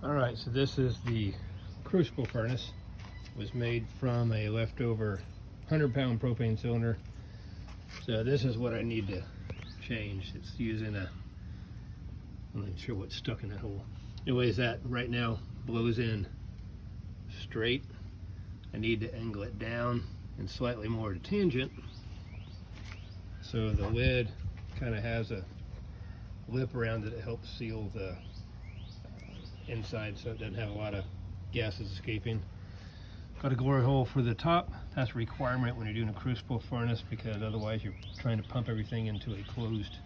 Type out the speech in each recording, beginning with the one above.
All right, so this is the crucible furnace. It was made from a leftover 100-pound propane cylinder. So this is what I need to change. It's using a, I'm not sure what's stuck in that hole. Anyways, that right now blows in straight. I need to angle it down and slightly more to tangent. So the lid kind of has a lip around it. It helps seal the inside so it doesn't have a lot of gases escaping. Got a glory hole for the top. That's a requirement when you're doing a crucible furnace, because otherwise you're trying to pump everything into a closed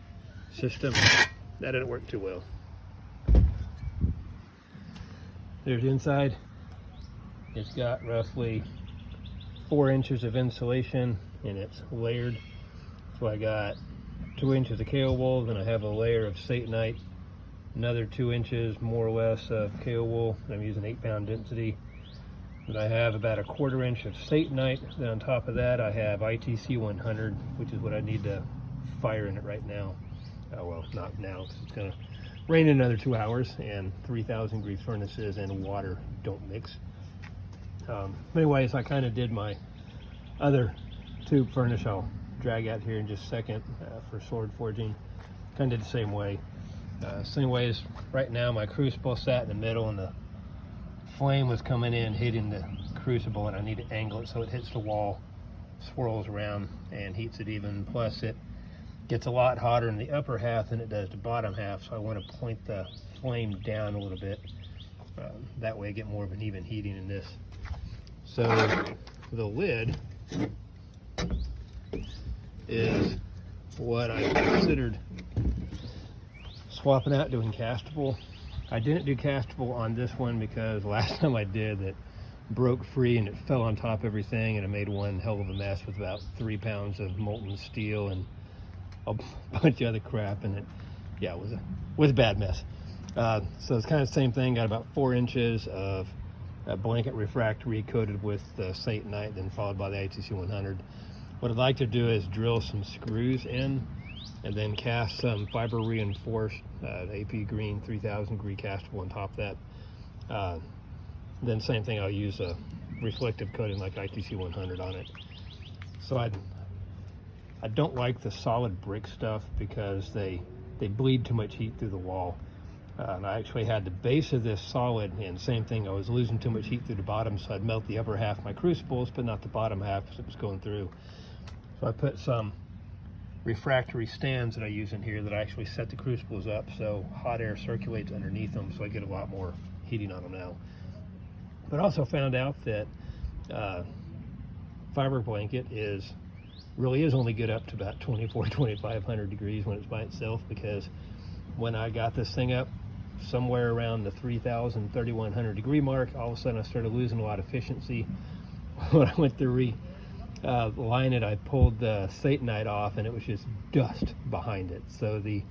system. That didn't work too well. There's the inside. It's got roughly 4 inches of insulation and it's layered. So I got 2 inches of KO wool, then I have a layer of Satanite, another 2 inches more or less of KO wool. I'm using 8-pound density. Then I have about a 1/4 inch of Satanite. Then on top of that I have ITC 100, which is what I need to fire in it right now. Well, not now, because it's going to rain in another 2 hours, and 3,000 degree furnaces and water don't mix. Anyways, I kind of did my other tube furnace I'll drag out here in just a second for sword forging. Kind of did the same way. Same way as right now, my crucible sat in the middle and the flame was coming in, hitting the crucible, and I need to angle it so it hits the wall, swirls around, and heats it even. Plus it gets a lot hotter in the upper half than it does the bottom half, so I want to point the flame down a little bit. That way I get more of an even heating in this. So the lid is what I considered swapping out, doing castable. I didn't do castable on this one because last time I did, it broke free and it fell on top of everything, and it made one hell of a mess with about 3 pounds of molten steel and a bunch of other crap, and it was a bad mess. So it's kind of the same thing. Got about 4 inches of a blanket refractory coated with Satanite, then followed by the ITC 100. What I'd like to do is drill some screws in and then cast some fiber reinforced AP green 3,000 degree castable on top of that. Then same thing, I'll use a reflective coating like ITC 100 on it. So I don't like the solid brick stuff because they bleed too much heat through the wall. And I actually had the base of this solid, and same thing, I was losing too much heat through the bottom, so I'd melt the upper half of my crucibles, but not the bottom half because it was going through. So I put some refractory stands that I use in here that I actually set the crucibles up so hot air circulates underneath them, so I get a lot more heating on them now. But I also found out that fiber blanket really is only good up to about 2,500 degrees when it's by itself, because when I got this thing up somewhere around the 3,000, 3,100 degree mark, all of a sudden I started losing a lot of efficiency. When I went to line it, I pulled the Satanite off and it was just dust behind it. So the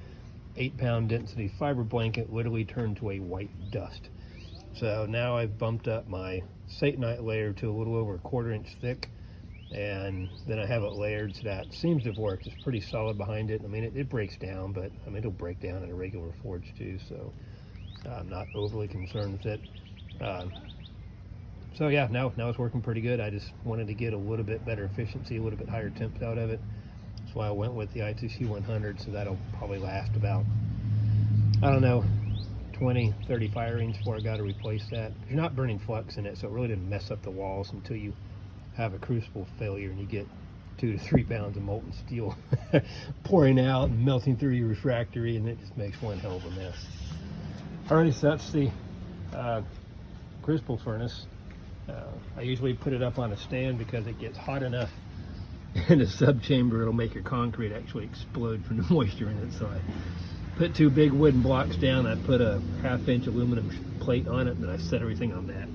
8-pound density fiber blanket literally turned to a white dust. So now I've bumped up my Satanite layer to a little over a 1/4 inch thick, and then I have it layered, so that seems to have worked. It's pretty solid behind it. I mean, it breaks down, but I mean, it'll break down in a regular forge too, so I'm not overly concerned with it. So yeah, now it's working pretty good. I just wanted to get a little bit better efficiency, a little bit higher temps out of it. That's why I went with the ITC 100, so that'll probably last about, I don't know, 20, 30 firings before I got to replace that. You're not burning flux in it, so it really didn't mess up the walls until you have a crucible failure and you get 2 to 3 pounds of molten steel pouring out and melting through your refractory, and it just makes one hell of a mess. Alrighty, so that's the crucible furnace. I usually put it up on a stand because it gets hot enough in the sub chamber, it'll make your concrete actually explode from the moisture in it. So I put 2 big wooden blocks down, I put a 1/2 inch aluminum plate on it, and I set everything on that.